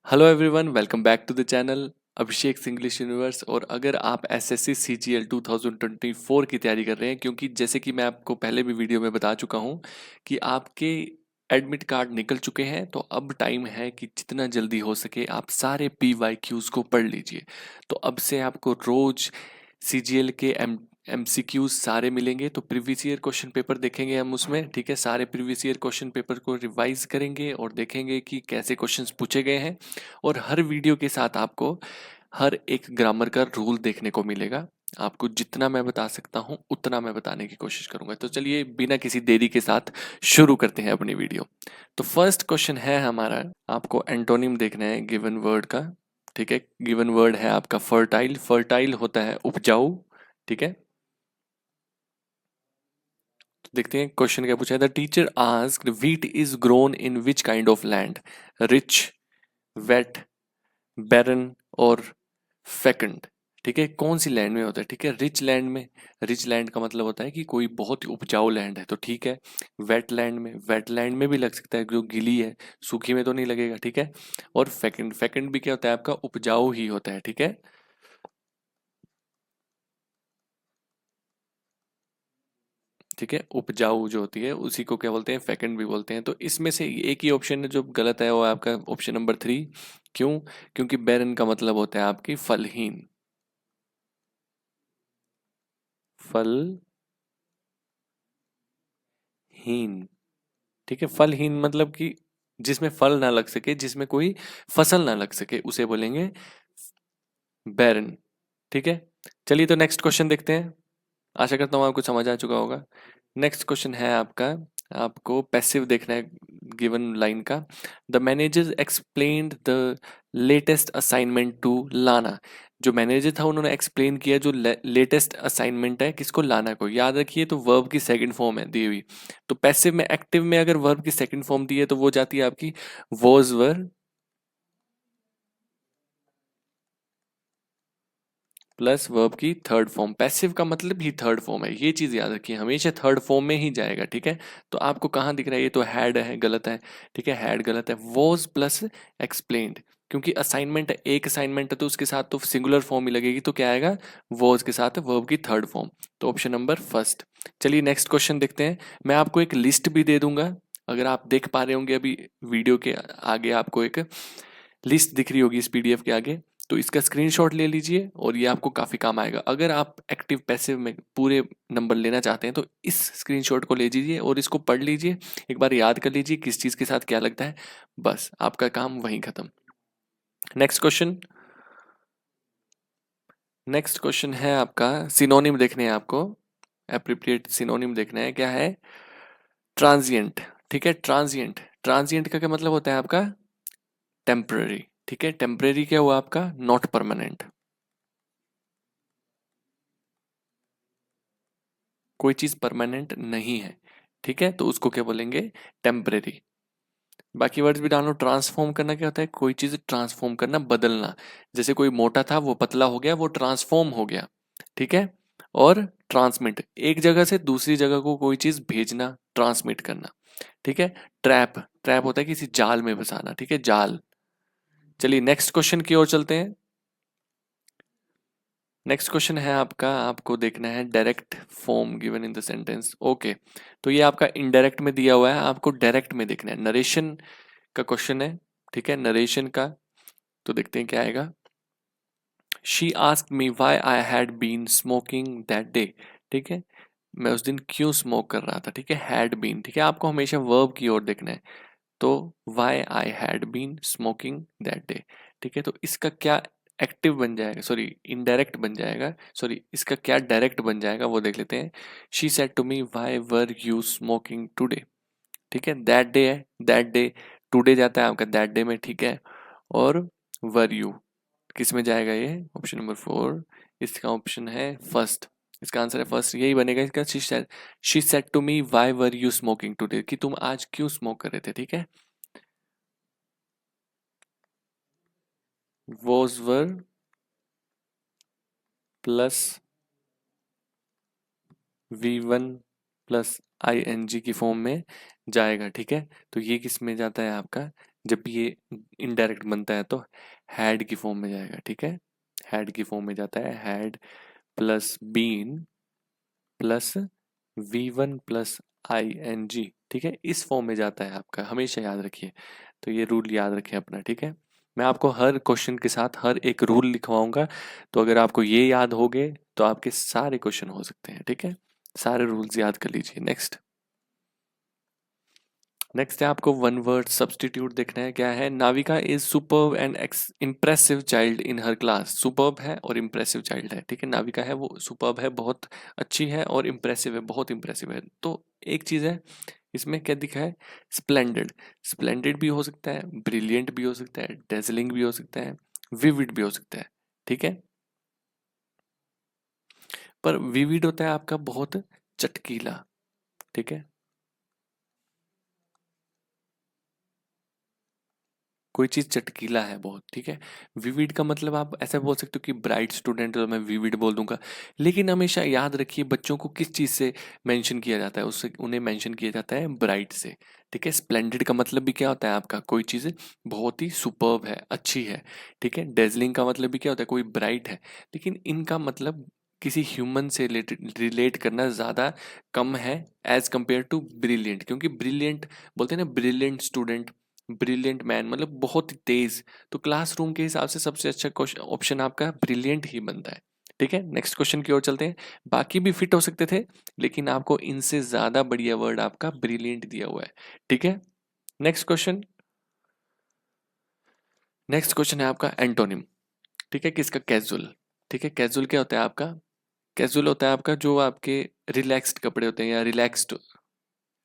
Hello everyone, welcome back to the channel Abhishek English universe. और अगर आप एसएससी सीजीएल 2024 की तैयारी कर रहे हैं, क्योंकि जैसे कि मैं आपको पहले भी वीडियो में बता चुका हूं कि आपके एडमिट कार्ड निकल चुके हैं, तो अब टाइम है कि जितना जल्दी हो सके आप सारे पीवाईक्यूज को पढ़ लीजिए। तो अब से आपको रोज सीजीएल के एमसीक्यूज सारे मिलेंगे। तो प्रीवियस ईयर क्वेश्चन पेपर देखेंगे हम उसमें, ठीक है। सारे प्रीवियस ईयर क्वेश्चन पेपर को रिवाइज करेंगे और देखेंगे कि कैसे क्वेश्चंस पूछे गए हैं। और हर वीडियो के साथ आपको हर एक ग्रामर का रूल देखने को मिलेगा। आपको जितना मैं बता सकता हूं उतना मैं बताने की कोशिश करूंगा। तो चलिए बिना किसी देरी के साथ शुरू करते हैं अपनी वीडियो। तो फर्स्ट क्वेश्चन है हमारा, आपको एंटोनिम देखना है गिवन वर्ड का, ठीक है। गिवन वर्ड है आपका फर्टाइल। फर्टाइल होता है उपजाऊ, ठीक है। तो देखते हैं क्वेश्चन क्या पूछा है। The teacher asked wheat is grown in which kind of land, rich, wet, barren और फेकंड, ठीक है। कौन सी लैंड में होता है, ठीक है। रिच लैंड में, रिच लैंड का मतलब होता है कि कोई बहुत ही उपजाऊ लैंड है, तो ठीक है। वेट लैंड में, वेट लैंड में भी लग सकता है, जो गीली है, सूखी में तो नहीं लगेगा, ठीक है। और फेकंड, फेकंड भी क्या होता है आपका, उपजाऊ ही होता है, ठीक है। ठीक है, उपजाऊ जो होती है उसी को क्या बोलते हैं, फेकंड भी बोलते हैं। तो इसमें से एक ही ऑप्शन है जो गलत है, वो है आपका ऑप्शन नंबर 3। क्यों? क्योंकि बैरन का मतलब होता है आपकी फलहीन, फलहीन, ठीक है। फलहीन मतलब कि जिसमें फल ना लग सके, जिसमें कोई फसल ना लग सके, उसे बोलेंगे बैरन, ठीक है। चलिए तो नेक्स्ट क्वेश्चन देखते हैं। आशा करता हूँ आपको समझ आ चुका होगा। नेक्स्ट क्वेश्चन है आपका, आपको पैसिव देखना है गिवन लाइन का। The manager explained the latest assignment to Lana. जो मैनेजर था उन्होंने एक्सप्लेन किया जो लेटेस्ट असाइनमेंट है किसको, लाना को। याद रखिए, तो वर्ब की सेकंड फॉर्म है दी हुई। तो पैसिव में, एक्टिव में अगर वर्ब की सेकंड फॉर्म दी है तो वो जाती है आपकी वॉज वर प्लस वर्ब की थर्ड फॉर्म। पैसिव का मतलब ही थर्ड फॉर्म है, ये चीज याद रखिए, हमेशा थर्ड फॉर्म में ही जाएगा, ठीक है। तो आपको कहाँ दिख रहा है, ये तो हैड है, गलत है, ठीक है। हैड गलत है, वॉज प्लस एक्सप्लेन्ड, क्योंकि असाइनमेंट है, एक असाइनमेंट है तो उसके साथ तो सिंगुलर फॉर्म ही लगेगी, तो क्या आएगा, वॉज के साथ वर्ब की थर्ड फॉर्म। तो ऑप्शन नंबर फर्स्ट। चलिए नेक्स्ट क्वेश्चन देखते हैं। मैं आपको एक लिस्ट भी दे दूंगा, अगर आप देख पा रहे होंगे अभी वीडियो के आगे आपको एक लिस्ट दिख रही होगी इस पीडीएफ के आगे, तो इसका स्क्रीनशॉट ले लीजिए और ये आपको काफ़ी काम आएगा। अगर आप एक्टिव पैसिव में पूरे नंबर लेना चाहते हैं तो इस स्क्रीनशॉट को ले लीजिए और इसको पढ़ लीजिए, एक बार याद कर लीजिए किस चीज़ के साथ क्या लगता है, बस आपका काम वहीं खत्म। नेक्स्ट क्वेश्चन, नेक्स्ट क्वेश्चन है आपका, सिनोनिम देखने हैं आपको, एप्रोप्रिएट सिनोनिम देखना है। क्या है, ट्रांजिएंट, ठीक है। ट्रांजिएंट, ट्रांजिएंट का क्या मतलब होता है आपका, टेम्पररी, ठीक है। टेम्पररी क्या हुआ आपका, नॉट परमानेंट। कोई चीज परमानेंट नहीं है, ठीक है, तो उसको क्या बोलेंगे, टेम्परेरी। बाकी वर्ड्स भी डालो। ट्रांसफॉर्म करना क्या होता है, कोई चीज ट्रांसफॉर्म करना, बदलना। जैसे कोई मोटा था वो पतला हो गया, वो ट्रांसफॉर्म हो गया, ठीक है। और ट्रांसमिट, एक जगह से दूसरी जगह को कोई चीज भेजना, ट्रांसमिट करना, ठीक है। ट्रैप, ट्रैप होता है किसी जाल में फंसाना, ठीक है, जाल। चलिए नेक्स्ट क्वेश्चन की ओर चलते हैं। नेक्स्ट क्वेश्चन है आपका, आपको देखना है direct form given in the sentence, okay. तो ये आपका इनडायरेक्ट में दिया हुआ है, आपको डायरेक्ट में देखना है। नरेशन का क्वेश्चन है, ठीक है, नरेशन का। तो देखते हैं क्या आएगा। She asked me why I had been smoking that day, ठीक है। मैं उस दिन क्यों स्मोक कर रहा था, ठीक है, हैड बीन, ठीक है। आपको हमेशा वर्ब की ओर देखना है। तो why I had been smoking that day, ठीक है। तो इसका क्या एक्टिव बन जाएगा, सॉरी इनडायरेक्ट बन जाएगा, सॉरी इसका क्या डायरेक्ट बन जाएगा वो देख लेते हैं। She said to me why were you smoking today, ठीक है। दैट डे है, दैट डे, टुडे जाता है आपका दैट डे में, ठीक है। और वर यू किस में जाएगा, ये ऑप्शन नंबर 4, इसका ऑप्शन है फर्स्ट। इसका आंसर है फर्स्ट, यही बनेगा इसका। She said to me why were you smoking today, कि तुम आज क्यों स्मोक कर रहे थे, ठीक है। Was were plus V1 plus ING की फॉर्म में जाएगा, ठीक है। तो ये किस में जाता है आपका, जब भी ये इनडायरेक्ट बनता है तो हैड की फॉर्म में जाएगा, ठीक है, हैड की फॉर्म में जाता है, had plus been plus V1 plus ING, ठीक है, इस फॉर्म में जाता है आपका, हमेशा याद रखिए। तो ये रूल याद रखें अपना, ठीक है। मैं आपको हर क्वेश्चन के साथ हर एक रूल लिखवाऊंगा, तो अगर आपको ये याद हो गए तो आपके सारे क्वेश्चन हो सकते हैं, ठीक है। सारे रूल्स याद कर लीजिए। नेक्स्ट नेक्स्ट है आपको वन वर्ड सब्स्टिट्यूट देखना है। क्या है? Navika is superb and impressive child in her class. Superb है और इम्प्रेसिव चाइल्ड है, ठीक है। नाविका है वो सुपर्ब है, बहुत अच्छी है, और इम्प्रेसिव है, बहुत इम्प्रेसिव है। तो एक चीज है इसमें, क्या दिखा है? स्प्लेंडेड। स्प्लेंडेड भी हो सकता है, ब्रिलियंट भी हो सकता है, डेजलिंग भी हो सकता है, विविड भी हो सकता है, ठीक है। पर विविड होता है आपका बहुत चटकीला, ठीक है, कोई चीज़ चटकीला है बहुत, ठीक है। विविड का मतलब आप ऐसा बोल सकते हो कि ब्राइट स्टूडेंट है तो मैं विविड बोल दूंगा, लेकिन हमेशा याद रखिए बच्चों को किस चीज़ से मेंशन किया जाता है, उससे उन्हें मेंशन किया जाता है ब्राइट से, ठीक है। स्प्लेंडेड का मतलब भी क्या होता है आपका? कोई चीज़ बहुत ही सुपर्ब है, अच्छी है, ठीक है। डेजलिंग का मतलब भी क्या होता है? कोई ब्राइट है। लेकिन इनका मतलब किसी ह्यूमन से रिलेट करना ज़्यादा कम है एज कम्पेयर टू ब्रिलियंट, क्योंकि ब्रिलियंट बोलते हैं ना, ब्रिलियंट स्टूडेंट, ब्रिलियंट मैन मतलब बहुत ही तेज। तो क्लासरूम के हिसाब से सबसे अच्छा क्वेश्चन ऑप्शन आपका ब्रिलियंट ही बनता है, ठीक है। नेक्स्ट क्वेश्चन की ओर चलते हैं। बाकी भी फिट हो सकते थे, लेकिन आपको इनसे ज्यादा बढ़िया वर्ड आपका ब्रिलियंट दिया हुआ है, ठीक है। नेक्स्ट क्वेश्चन, नेक्स्ट क्वेश्चन है आपका एंटोनिम, ठीक है, किसका? कैजुअल, ठीक है। कैजुअल क्या होता है आपका? कैजुअल होता है आपका जो आपके रिलैक्स्ड कपड़े होते हैं, या रिलैक्स्ड,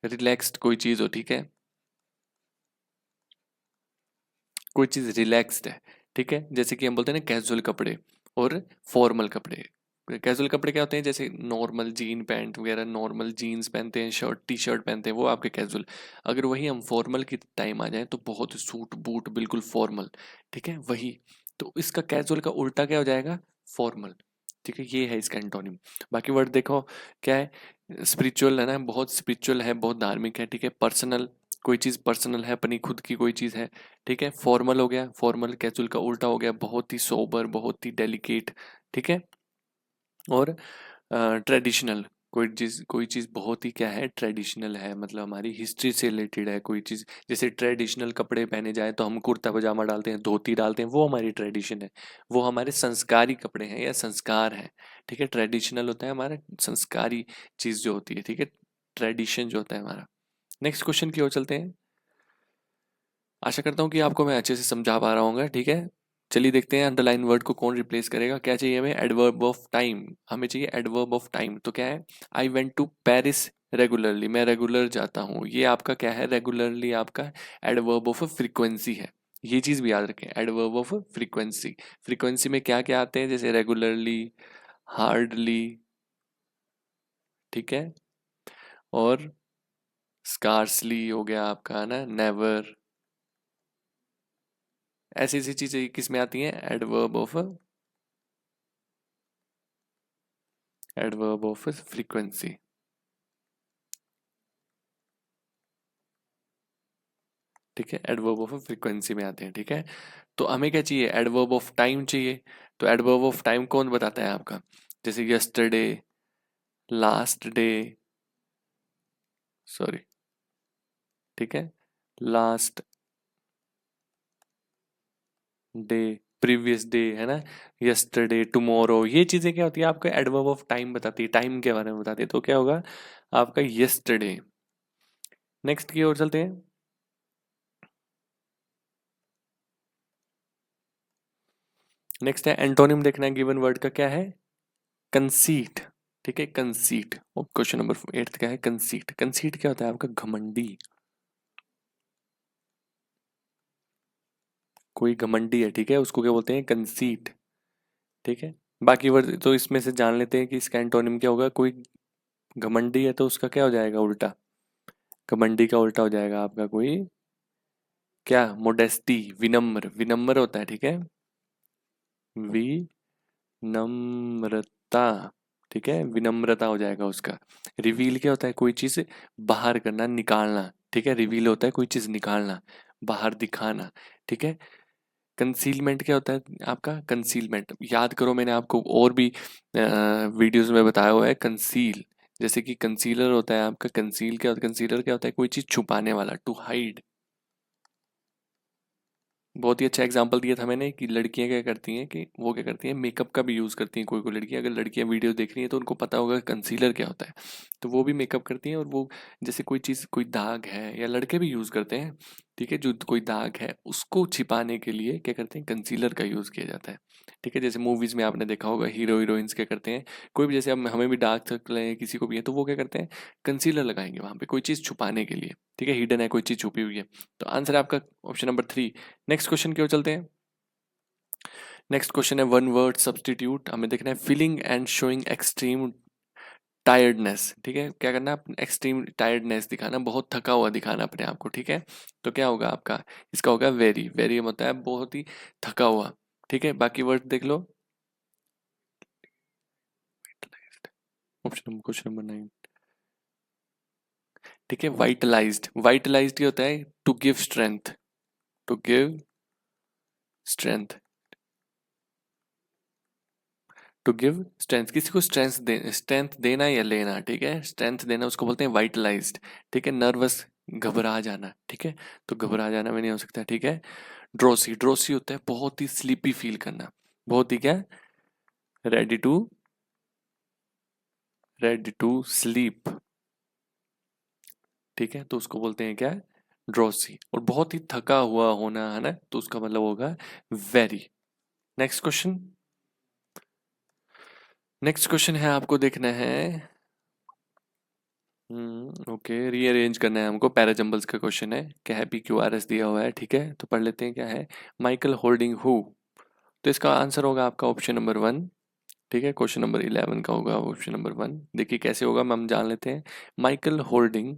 रिलैक्स्ड कोई चीज हो, ठीक है, कोई चीज़ रिलैक्स्ड है, ठीक है। जैसे कि हम बोलते हैं ना कैजुअल कपड़े और फॉर्मल कपड़े। कैजुअल कपड़े क्या होते हैं? जैसे नॉर्मल जीन पैंट वगैरह, नॉर्मल जीन्स पहनते हैं, शर्ट टी शर्ट पहनते हैं, वो आपके कैजुअल। अगर वही हम फॉर्मल की टाइम आ जाए तो बहुत सूट बूट बिल्कुल फॉर्मल, ठीक है, वही। तो इसका कैजुअल का उल्टा क्या हो जाएगा? फॉर्मल, ठीक है। ये है इसका एंटोनिम। बाकी वर्ड देखो क्या है? स्पिरिचुअल है ना, बहुत स्पिरिचुअल है, बहुत धार्मिक है, ठीक है। पर्सनल, कोई चीज़ पर्सनल है, अपनी खुद की कोई चीज़ है, ठीक है। फॉर्मल हो गया, फॉर्मल कैजुअल का उल्टा हो गया, बहुत ही सोबर, बहुत ही डेलिकेट, ठीक है। और ट्रेडिशनल, कोई चीज़ बहुत ही क्या है? ट्रेडिशनल है, मतलब हमारी हिस्ट्री से रिलेटेड है कोई चीज़। जैसे ट्रेडिशनल कपड़े पहने जाए तो हम कुर्ता पजामा डालते हैं, धोती डालते हैं, वो हमारी ट्रेडिशन है, वो हमारे संस्कारी कपड़े हैं या संस्कार हैं, ठीक है। ट्रेडिशनल होता है हमारा संस्कारी चीज़ जो होती है, ठीक है, ट्रेडिशन जो होता है हमारा। नेक्स्ट क्वेश्चन की ओर चलते हैं। आशा करता हूँ कि आपको मैं अच्छे से समझा पा रहा हूँ, ठीक है। चलिए देखते हैं अंडरलाइन वर्ड को कौन रिप्लेस करेगा। क्या चाहिए हमें? एडवर्ब ऑफ टाइम, हमें चाहिए एडवर्ब ऑफ टाइम। तो क्या है? I went to Paris regularly, मैं रेगुलर जाता हूँ, ये आपका क्या है? रेगुलरली आपका एडवर्ब ऑफ फ्रीक्वेंसी है। ये चीज़ भी याद रखें, एडवर्ब ऑफ फ्रीक्वेंसी। फ्रीक्वेंसी में क्या क्या आते हैं? जैसे रेगुलरली, हार्डली, ठीक है, और स्कार्सली हो गया आपका, है ना, नेवर। ऐसी ऐसी चीजें किस में आती हैं? एडवर्ब ऑफ फ्रीक्वेंसी, ठीक है, एडवर्ब ऑफ फ्रीक्वेंसी में आते हैं, ठीक है। तो हमें क्या चाहिए? एडवर्ब ऑफ टाइम चाहिए। तो एडवर्ब ऑफ टाइम कौन बताता है आपका? जैसे यस्टरडे, लास्ट डे, सॉरी, ठीक है, लास्ट डे, प्रीवियस डे, है ना, यस्टरडे, टुमारो, ये चीजें क्या होती है? आपका एडवर्ब ऑफ टाइम बताती है, टाइम के बारे में बताती है। तो क्या होगा आपका? यस्टरडे। नेक्स्ट की ओर चलते हैं। नेक्स्ट है एंटोनिम, देखना है गिवन वर्ड का क्या है? कंसीट, ठीक है, कंसीट। और क्वेश्चन नंबर 8 क्या है? कंसीट। कंसीट क्या होता है आपका? घमंडी, कोई घमंडी है, ठीक है, उसको क्या बोलते हैं? कंसीट, ठीक है। बाकी वर्ड तो इसमें से जान लेते हैं कि इसका एंटोनिम क्या होगा। कोई घमंडी है तो उसका क्या हो जाएगा उल्टा? घमंडी का उल्टा हो जाएगा आपका कोई, क्या? मोडेस्टी, विनम्र, विनम्र होता है, ठीक है, विनम्रता, ठीक है, विनम्रता हो जाएगा उसका। रिवील क्या होता है? कोई चीज बाहर करना, निकालना, ठीक है, रिवील होता है कोई चीज निकालना। बाहर दिखाना, ठीक है। कंसीलमेंट क्या होता है आपका? कंसीलमेंट याद करो, मैंने आपको और भी वीडियोस में बताया हुआ है। कंसील, जैसे कि कंसीलर होता है आपका, कंसील क्या होता है? कंसीलर क्या होता है? कोई चीज छुपाने वाला, टू हाइड। बहुत ही अच्छा एग्जांपल दिया था मैंने कि लड़कियां क्या करती हैं कि वो क्या करती हैं, मेकअप का भी यूज़ करती हैं। कोई कोई लड़कियां, अगर लड़कियां वीडियो देख रही हैं तो उनको पता होगा कंसीलर क्या होता है, तो वो भी मेकअप करती हैं। और वो जैसे कोई चीज़, कोई दाग है, या लड़के भी यूज़ करते हैं, ठीक है, जो कोई दाग है उसको छिपाने के लिए क्या करते हैं, कंसीलर का यूज़ किया जाता है, ठीक है। जैसे मूवीज़ में आपने देखा होगा हीरो हीरोइंस क्या करते हैं, कोई भी, जैसे अब हमें भी डार्क सर्कल है, किसी को भी है, तो वो क्या करते हैं, कंसीलर लगाएंगे वहाँ पे कोई चीज़ छुपाने के लिए, ठीक है, हिडन है, कोई चीज़ छुपी हुई है। तो आंसर है आपका ऑप्शन नंबर 3। नेक्स्ट क्वेश्चन की ओर चलते हैं। नेक्स्ट क्वेश्चन है वन वर्ड सब्सटीट्यूट। हमें देखना है feeling and showing extreme tiredness, ठीक है। क्या करना है? एक्सट्रीम टायर्डनेस दिखाना, बहुत थका हुआ दिखाना अपने आप को, ठीक है। तो क्या होगा आपका? इसका होगा वेरी। वेरी होता है बहुत ही थका हुआ, ठीक है। बाकी वर्ड देख लो। ऑप्शन क्वेश्चन नंबर 9, ठीक है। वाइटलाइज्ड। वाइटलाइज्ड क्या होता है? To give strength, to give strength, to give strength, किसी को स्ट्रेंथ देना या लेना, ठीक है। स्ट्रेंथ देना उसको बोलते हैं वाइटलाइज्ड, ठीक है। नर्वस, घबरा जाना, ठीक है। तो घबरा जाना में नहीं हो सकता, ठीक है। ड्रोसी, ड्रोसी होता है बहुत ही स्लीपी फील करना, बहुत ही क्या, ready to, ready to sleep, ठीक है। तो उसको बोलते हैं क्या, ड्रोसी। और बहुत ही थका हुआ होना है ना, तो उसका मतलब होगा very. Next question, next question है आपको देखना है, ओके, रीअरेंज करना है हमको। पैराजंबल्स का क्वेश्चन है, क्या है, PQRS दिया हुआ है, ठीक है। तो पढ़ लेते हैं क्या है, माइकल होल्डिंग हु। तो इसका आंसर होगा आपका ऑप्शन नंबर 1, ठीक है। क्वेश्चन नंबर 11 का होगा ऑप्शन नंबर 1। देखिए कैसे होगा, हम जान लेते हैं। Michael holding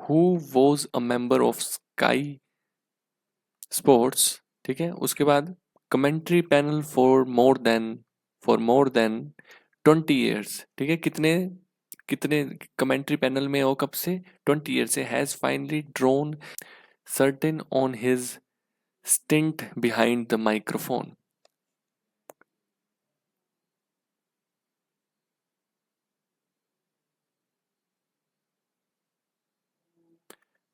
who was a member of sky sports, ठीक है। उसके बाद commentary panel for more than 20 years, ठीक है। कितने कितने कमेंट्री पैनल में हो, कब से? 20 ईयर से। Has finally drone certain on his stint behind the microphone,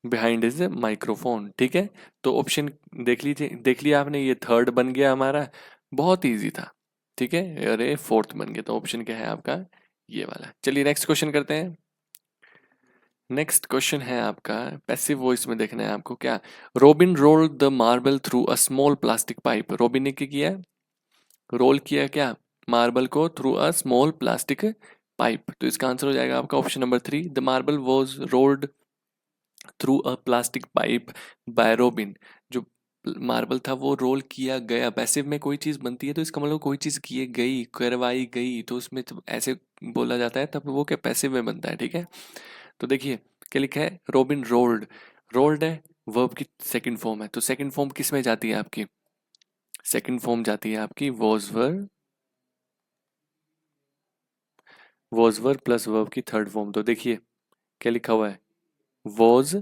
behind his microphone, ठीक है। तो ऑप्शन देख लीजिए, देख लिया आपने, ये थर्ड बन गया हमारा, बहुत इजी था, ठीक है। अरे फोर्थ बन गया, तो ऑप्शन क्या है आपका, ये वाला। चलिए नेक्स्ट क्वेश्चन करते हैं। नेक्स्ट क्वेश्चन है आपका, पैसिव वॉइस में देखना है आपको, क्या, Robin rolled the marble through a small plastic pipe. Robin ने क्या किया, रोल किया क्या, मार्बल को through a small plastic pipe. तो इसका आंसर हो जाएगा आपका option number 3, the marble was rolled through a plastic pipe by Robin. जो मार्बल था वो रोल किया गया। पैसिव में कोई चीज बनती है तो इसका मतलब कोई चीज किए गई, करवाई गई, तो उसमें तो ऐसे बोला जाता है, तब वो क्या, पैसिव में बनता है, ठीक है। तो देखिए क्या लिखा है, रोबिन रोल्ड। रोल्ड है, वर्ब की सेकंड फॉर्म है, तो सेकंड फॉर्म किस में जाती है आपकी, सेकंड फॉर्म जाती है आपकी वॉज वर प्लस वर्ब की थर्ड फॉर्म। तो देखिए क्या लिखा हुआ है, वॉज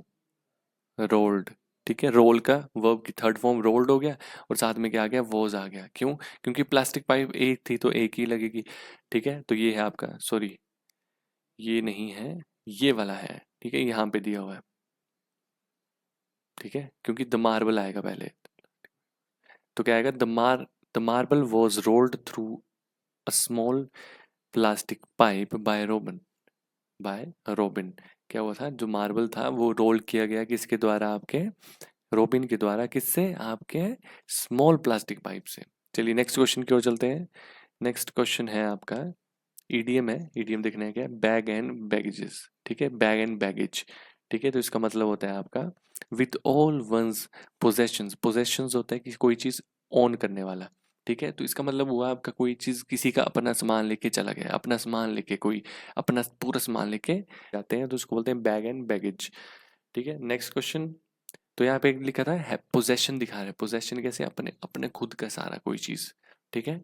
रोल्ड, ठीक है। रोल का वर्ब की थर्ड फॉर्म रोल्ड हो गया, और साथ में क्या आ गया, वॉज आ गया। क्यों? क्योंकि प्लास्टिक पाइप एक थी तो एक ही लगेगी, ठीक है। तो ये है आपका, सॉरी ये नहीं है, ये वाला है, ठीक है, यहाँ पे दिया हुआ है, ठीक है, क्योंकि द मार्बल आएगा पहले। तो क्या आएगा, the marble was rolled through a small plastic pipe by Robin. क्या हुआ था, जो मार्बल था वो रोल किया गया किसके द्वारा, आपके रोबिन के द्वारा। किससे? आपके स्मॉल प्लास्टिक पाइप से। चलिए नेक्स्ट क्वेश्चन की ओर चलते हैं। नेक्स्ट क्वेश्चन है आपका, ईडीएम है। ईडीएम देखना है क्या, बैग एंड बैगेजेस, ठीक है, बैग एंड बैगेज, ठीक है। तो इसका मतलब होता है आपका with all one's possessions. Possessions होता है कि कोई चीज ओन करने वाला, ठीक है। तो इसका मतलब हुआ आपका कोई चीज, किसी का अपना सामान लेके चला गया, अपना सामान लेके, कोई अपना पूरा सामान लेके जाते हैं तो उसको बोलते हैं बैग एंड बैगेज, ठीक है। नेक्स्ट क्वेश्चन, तो यहाँ पे लिखा था है पोजेशन दिखा रहा है। पोजेशन कैसे, अपने अपने खुद का सारा कोई चीज, ठीक है।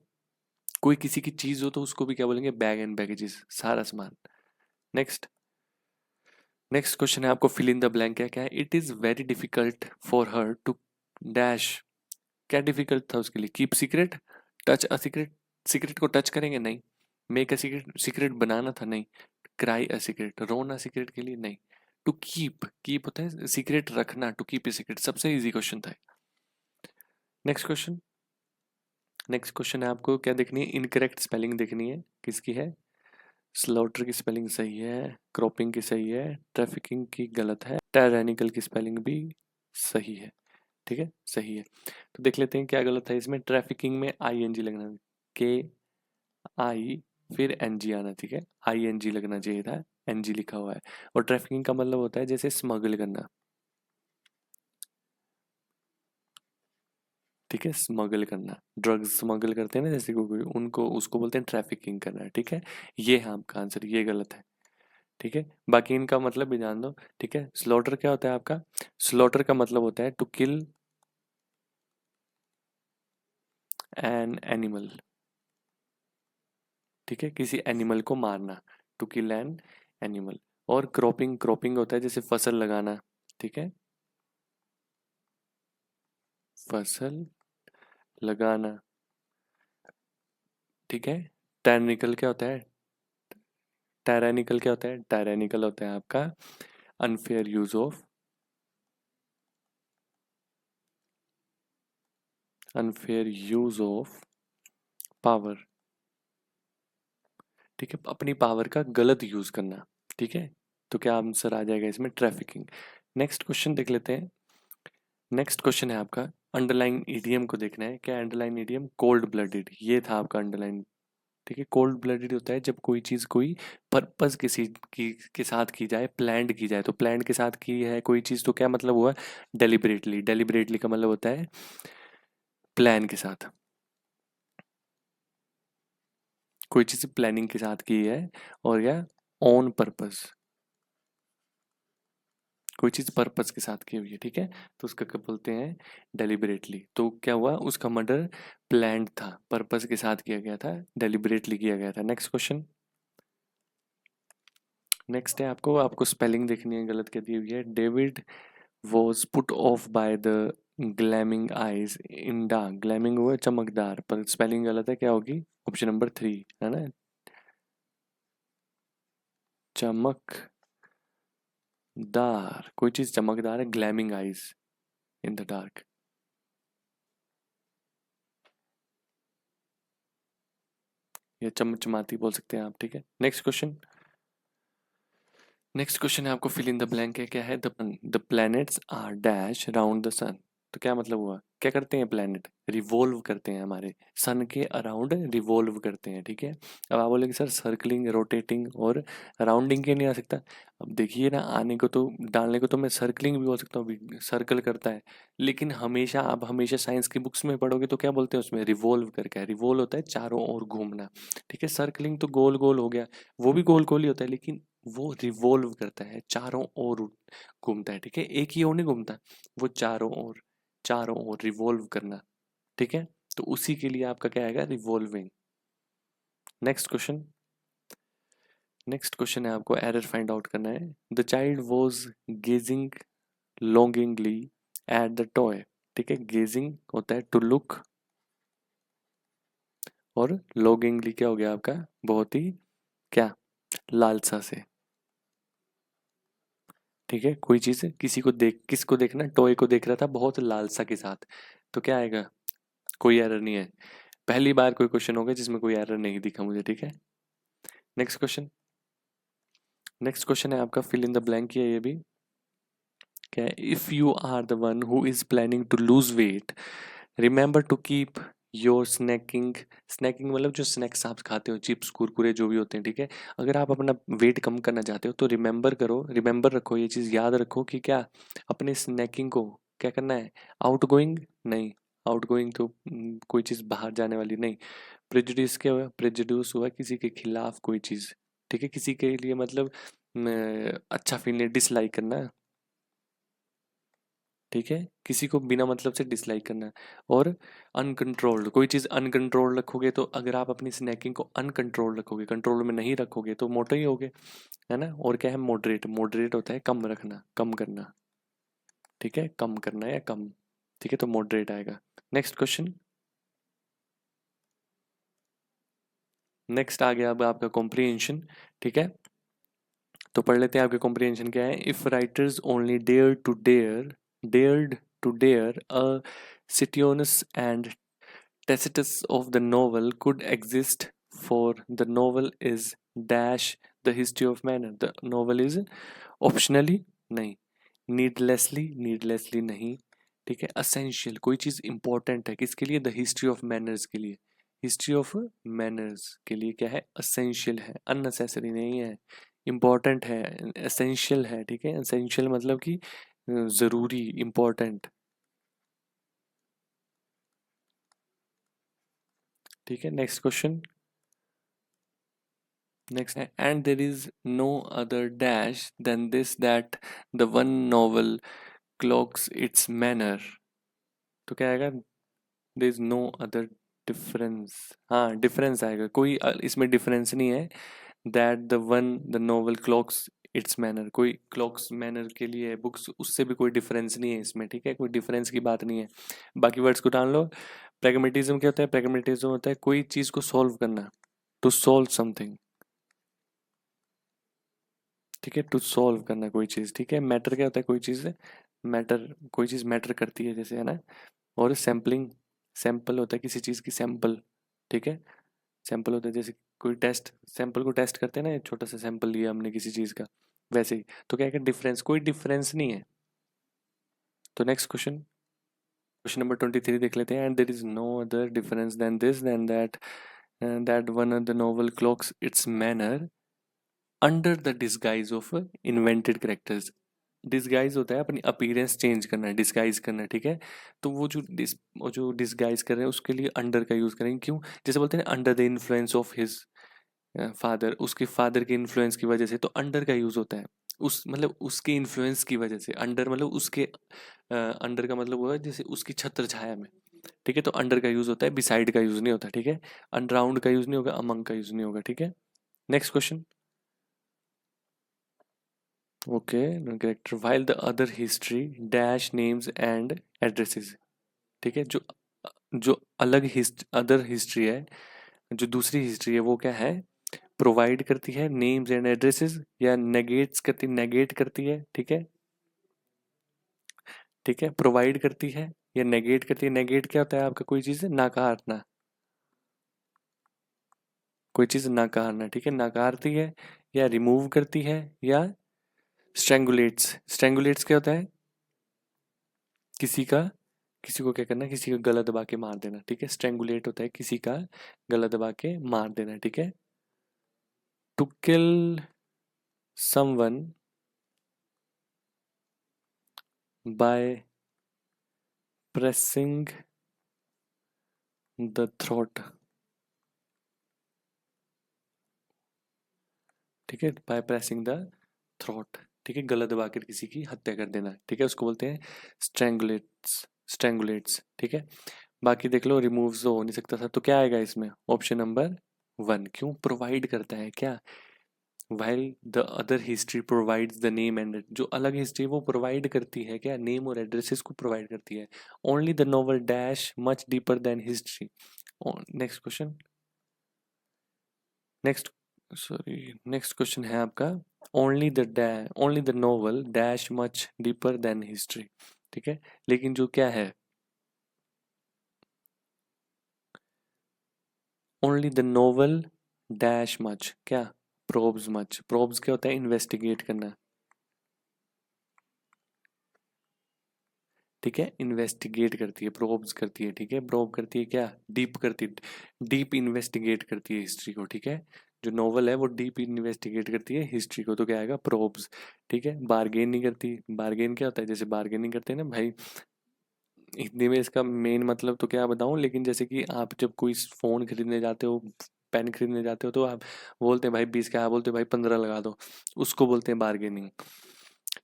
कोई किसी की चीज हो तो उसको भी क्या बोलेंगे, बैग एंड बैगेजेस, सारा सामान। नेक्स्ट, नेक्स्ट क्वेश्चन है आपको फिल इन द ब्लैंक क्या है, it is very difficult for her to dash. क्या डिफिकल्ट था उसके लिए, keep secret, touch a secret, secret को टच करेंगे नहीं, मेक अ सीक्रेट, सीक्रेट बनाना था नहीं, क्राई अ सीक्रेट, रोना सीक्रेट के लिए नहीं, टू कीप, कीप होता है सीक्रेट रखना, टू कीप ए सीक्रेट, सबसे इजी क्वेश्चन था। नेक्स्ट क्वेश्चन, नेक्स्ट क्वेश्चन है आपको क्या देखनी है, इनकरेक्ट स्पेलिंग देखनी है, किसकी है, स्लॉटर की स्पेलिंग सही है, क्रॉपिंग की सही है, ट्रैफिकिंग की गलत है, टायरैनिकल की स्पेलिंग भी सही है, ठीक है सही है। तो देख लेते हैं क्या गलत है इसमें, ट्रैफिकिंग में आई एन जी लगना, के आई फिर एन जी आना, ठीक है आई एन जी लगना चाहिए था, एन जी लिखा हुआ है। और ट्रैफिकिंग का मतलब होता है जैसे स्मगल करना, ठीक है स्मगल करना, ड्रग्स स्मगल करते हैं ना जैसे कोई उनको उसको बोलते हैं ट्रैफिकिंग करना, ठीक है ये है आपका आंसर, ये गलत है, ठीक है बाकी इनका मतलब भी जान दो, ठीक है। स्लॉटर क्या होता है आपका, स्लॉटर का मतलब होता है टू किल एन एनिमल, ठीक है किसी एनिमल को मारना, टू किल एन एनिमल। और क्रॉपिंग, क्रॉपिंग होता है जैसे फसल लगाना, ठीक है फसल लगाना, ठीक है। टायरनिकल क्या होता है, टायरनिकल क्या होता है, टायरनिकल होता है आपका unfair use of, unfair use of power, ठीक है अपनी पावर का गलत यूज करना, ठीक है। तो क्या आंसर आ जाएगा इसमें, ट्रैफिकिंग। नेक्स्ट क्वेश्चन देख लेते हैं, नेक्स्ट क्वेश्चन है आपका अंडरलाइन ईडीएम को देखना है, क्या अंडरलाइन ईडीएम, कोल्ड ब्लडेड, ये था आपका अंडरलाइन, ठीक है। कोल्ड ब्लडेड होता है जब कोई चीज कोई पर्पस किसी की के साथ की जाए, प्लान्ड की जाए, तो प्लान्ड के साथ की है कोई चीज तो क्या मतलब हुआ, डेलिबरेटली, डेलिबरेटली का मतलब होता है प्लान के साथ, कोई चीज प्लानिंग के साथ की है, और या ऑन पर्पस, कोई चीज पर्पस के साथ की हुई है, ठीक है तो उसका क्या बोलते हैं, डेलिबरेटली। तो क्या हुआ, उसका मर्डर प्लान्ड था, पर्पस के साथ किया गया था, डेलिबरेटली किया गया था। नेक्स्ट क्वेश्चन, नेक्स्ट है आपको, आपको स्पेलिंग देखनी है, गलत क्या दी हुई है, David was put off by the gleaming eyes in dark, gleaming हुआ चमकदार, पर स्पेलिंग गलत है, क्या होगी, ऑप्शन नंबर 3 है ना, चमकदार, कोई चीज चमकदार है, ग्लैमिंग आईज इन द डार्क, या चमचमाती बोल सकते हैं आप, ठीक है। नेक्स्ट क्वेश्चन, नेक्स्ट क्वेश्चन है आपको फिल इन द ब्लैंक है, क्या है, the planets are dash round the sun, तो क्या मतलब हुआ, क्या करते हैं प्लैनेट, रिवॉल्व करते हैं, हमारे सन के अराउंड रिवॉल्व करते हैं, ठीक है। अब आप बोलेंगे सर सर्कलिंग, रोटेटिंग और राउंडिंग के नहीं आ सकता, अब देखिए ना आने को तो डालने को तो मैं सर्कलिंग भी बोल सकता हूँ, सर्कल करता है, लेकिन हमेशा आप हमेशा साइंस की बुक्स में पढ़ोगे तो क्या बोलते हैं उसमें, रिवॉल्व करके है, रिवॉल्व होता है चारों ओर घूमना, ठीक है। सर्कलिंग तो गोल गोल हो गया, वो भी गोल गोल ही होता है, लेकिन वो रिवॉल्व करता है, चारों ओर घूमता है, ठीक है एक ही ओर नहीं घूमता, वो चारों ओर, चारों ओर रिवॉल्व करना, ठीक है। तो उसी के लिए आपका क्या आएगा, revolving. Next question, next question है आपको एरर फाइंड आउट करना है, the child was gazing longingly at the toy, ठीक है गेजिंग होता है टू लुक, और लॉन्गिंगली क्या हो गया आपका, बहुत ही क्या, लालसा से, ठीक है कोई चीज किसी को देख, किसको देखना, टॉय को देख रहा था बहुत लालसा के साथ, तो क्या आएगा, कोई एरर नहीं है, पहली बार कोई क्वेश्चन होगा जिसमें कोई एरर नहीं दिखा मुझे, ठीक है। नेक्स्ट क्वेश्चन, नेक्स्ट क्वेश्चन है आपका फिल इन द ब्लैंक किया, ये भी क्या है, if you are the one who is planning to lose weight, remember to keep your snacking, snacking मतलब जो स्नैक्स आप खाते हो, चिप्स कुरकुरे जो भी होते हैं, ठीक है। अगर आप अपना वेट कम करना चाहते हो तो रिमेंबर करो, रिमेंबर रखो, ये चीज़ याद रखो कि क्या, अपने स्नैकिंग को क्या करना है, आउट गोइंग नहीं, आउट गोइंग तो कोई चीज़ बाहर जाने वाली नहीं, प्रेजुडिस क्या हुआ, प्रेजुडिस हुआ किसी के खिलाफ कोई चीज़, ठीक है किसी के लिए मतलब अच्छा फील नहीं, डिसलाइक करना, ठीक है, किसी को बिना मतलब से डिसलाइक करना है। और अनकंट्रोल्ड, कोई चीज़ अनकंट्रोल्ड रखोगे तो अगर आप अपनी स्नैकिंग को अनकंट्रोल्ड रखोगे, कंट्रोल में नहीं रखोगे तो मोटे ही होगे, है ना। और क्या है मॉडरेट, मॉडरेट होता है कम रखना, कम करना, ठीक है, कम करना या कम, ठीक है, तो मॉडरेट आएगा। नेक्स्ट क्वेश्चन, नेक्स्ट आ गया अब आपका कॉम्प्रिहेंशन, ठीक है। तो पढ़ लेते हैं आपके कॉम्प्रिहेंशन क्या है। If writers only dared to dare a Suetonius and Tacitus of the novel could exist, for the novel is dash the history of manner. The novel is optionally नहीं, needlessly नहीं, ठीक है, essential कोई चीज़ important है किसके लिए, the history of manners के लिए, history of manners के लिए क्या है, essential है, unnecessary नहीं है, important है, essential है, ठीक है, essential मतलब कि ज़रूरी, important, ठीक है। Next question, next, and there is no other dash than this that the one novel clocks its manner. तो क्या आएगा, there is no other difference, हाँ डिफरेंस आएगा, कोई इसमें डिफरेंस नहीं है, that the one the novel clocks its manner, कोई clocks manner के लिए बुक्स, उससे भी कोई डिफरेंस नहीं है इसमें, ठीक है, कोई डिफरेंस की बात नहीं है। बाकी वर्ड्स को डाल लो। प्रैग्मेटिज्म क्या होता है, प्रैग्मेटिज्म होता है कोई चीज़ को सॉल्व करना, टू सॉल्व समथिंग, ठीक है, टू सॉल्व करना कोई चीज़, ठीक है। मैटर क्या होता है, कोई चीज़ मैटर, कोई चीज़ मैटर करती है जैसे, है ना। और सैम्पलिंग, सैंपल होता है किसी चीज़ की सैंपल, ठीक है, सैंपल होता है जैसे कोई टेस्ट, सैंपल को टेस्ट करते हैं ना, एक छोटा सा सैंपल लिया हमने किसी चीज़ का, वैसे ही। तो क्या है, डिफरेंस, कोई डिफरेंस नहीं है। तो नेक्स्ट क्वेश्चन, क्वेश्चन नंबर 23 देख लेते हैं। And there is no other difference than this than that one of the novel cloaks its manner under the disguise of invented characters. Disguise होता है अपनी अपीयरेंस चेंज करना, डिस्गाइज करना, ठीक है। तो वो जो डिस्गाइज कर रहे हैं उसके लिए अंडर का यूज करेंगे, क्यों, जैसे बोलते हैं under the influence of his father, उसके फादर के इन्फ्लुएंस की वजह से, तो अंडर का यूज होता है, उस मतलब उसके इन्फ्लुएंस की वजह से, अंडर मतलब उसके अंडर का मतलब हुआ जैसे उसकी छत्र छाया में, ठीक है, तो अंडर का यूज होता है, बिसाइड का यूज नहीं होता, ठीक है, अराउंड का यूज नहीं होगा, अमंग का यूज नहीं होगा, ठीक है। Next question, okay, character while the other history dash names and addresses, ठीक है, जो जो अलग अदर हिस्ट्री है, जो दूसरी हिस्ट्री है वो क्या है, प्रोवाइड करती है नेम्स एंड एड्रेसेस, या नेगेट करती है, ठीक है, ठीक है, प्रोवाइड करती है या नेगेट करती है। नेगेट क्या होता है आपका, कोई चीज़ नकारना, कोई चीज़ नकारना, ठीक है, नकारती है या रिमूव करती है, या स्ट्रेंगुलेट्स, स्ट्रेंगुलेट्स क्या होता है, किसी का, किसी को क्या करना, किसी का गला दबा के मार देना, ठीक है, स्ट्रेंगुलेट होता है किसी का गला दबा के मार देना, ठीक है। To kill someone by pressing the throat, ठीक है, बाय प्रेसिंग द थ्रोट, ठीक है, गला दबा कर किसी की हत्या कर देना, ठीक है, उसको बोलते हैं स्ट्रेंगुलेट्स, स्ट्रेंगुलेट्स, ठीक है। बाकी देख लो, रिमूव तो हो नहीं सकता था, तो क्या आएगा इसमें, ऑप्शन नंबर 1, क्यों, प्रोवाइड करता है क्या, while the other history provides the name and जो अलग हिस्ट्री वो प्रोवाइड करती है क्या, नेम और एड्रेसेस को प्रोवाइड करती है। Only the novel dash much deeper than history. Next question, next sorry next question है आपका, only the novel dash much deeper than history, ठीक है, लेकिन जो क्या है, only the novel dash much क्या, प्रोब्स मच, प्रोब्स क्या होता है, इन्वेस्टिगेट करना, ठीक है, इन्वेस्टिगेट करती है, प्रोब्स करती है, ठीक है, प्रोब करती है क्या, डीप करती है, डीप इन्वेस्टिगेट करती है हिस्ट्री को, ठीक है, जो नोवेल है वो डीप इन्वेस्टिगेट करती है हिस्ट्री को, तो क्या आएगा, प्रोब्स, ठीक है। बार्गेन नहीं करती, बार्गेन क्या होता है, जैसे बार्गेनिंग करते हैं ना भाई, हिंदी में इसका मेन मतलब तो क्या बताऊं, लेकिन जैसे कि आप जब कोई फ़ोन खरीदने जाते हो, पेन खरीदने जाते हो, तो आप बोलते हैं भाई 20 का, आप बोलते हो भाई 15 लगा दो, उसको बोलते हैं बार्गेनिंग,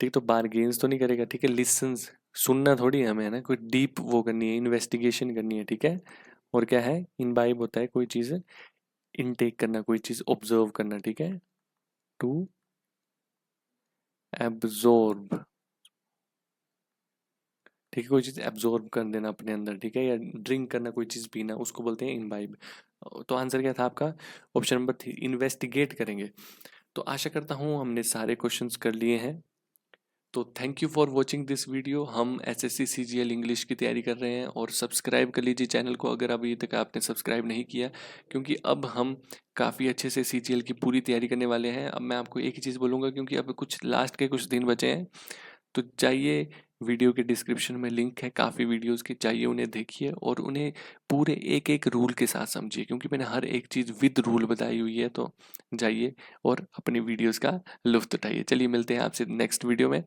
ठीक, तो बार्गेन्स तो नहीं करेगा, ठीक है, लिसन्स, सुनना थोड़ी है हमें, है ना, कोई डीप वो करनी है, इन्वेस्टिगेशन करनी है, ठीक है। और क्या है, इनबाइब होता है कोई चीज़ इनटेक करना, कोई चीज़ ऑब्जर्व करना, ठीक है, टू एब्जॉर्ब, ठीक है, कोई चीज़ एब्जॉर्ब कर देना अपने अंदर, ठीक है, या ड्रिंक करना, कोई चीज़ पीना, उसको बोलते हैं इनबाइब। तो आंसर क्या था आपका, ऑप्शन नंबर 3, इन्वेस्टिगेट करेंगे। तो आशा करता हूँ हमने सारे क्वेश्चंस कर लिए हैं। तो thank you for watching this video. हम एसएससी सीजीएल इंग्लिश की तैयारी कर रहे हैं, और सब्सक्राइब कर लीजिए चैनल को अगर अभी तक आपने सब्सक्राइब नहीं किया, क्योंकि अब हम काफ़ी अच्छे से सीजीएल की पूरी तैयारी करने वाले हैं। अब मैं आपको एक ही चीज़ बोलूँगा, क्योंकि अब कुछ लास्ट के कुछ दिन बचे हैं, तो जाइए, वीडियो के डिस्क्रिप्शन में लिंक है काफ़ी वीडियोस की, जाइए उन्हें देखिए और उन्हें पूरे एक एक रूल के साथ समझिए, क्योंकि मैंने हर एक चीज़ विद रूल बताई हुई है। तो जाइए और अपनी वीडियोस का लुत्फ़ उठाइए। चलिए मिलते हैं आपसे नेक्स्ट वीडियो में।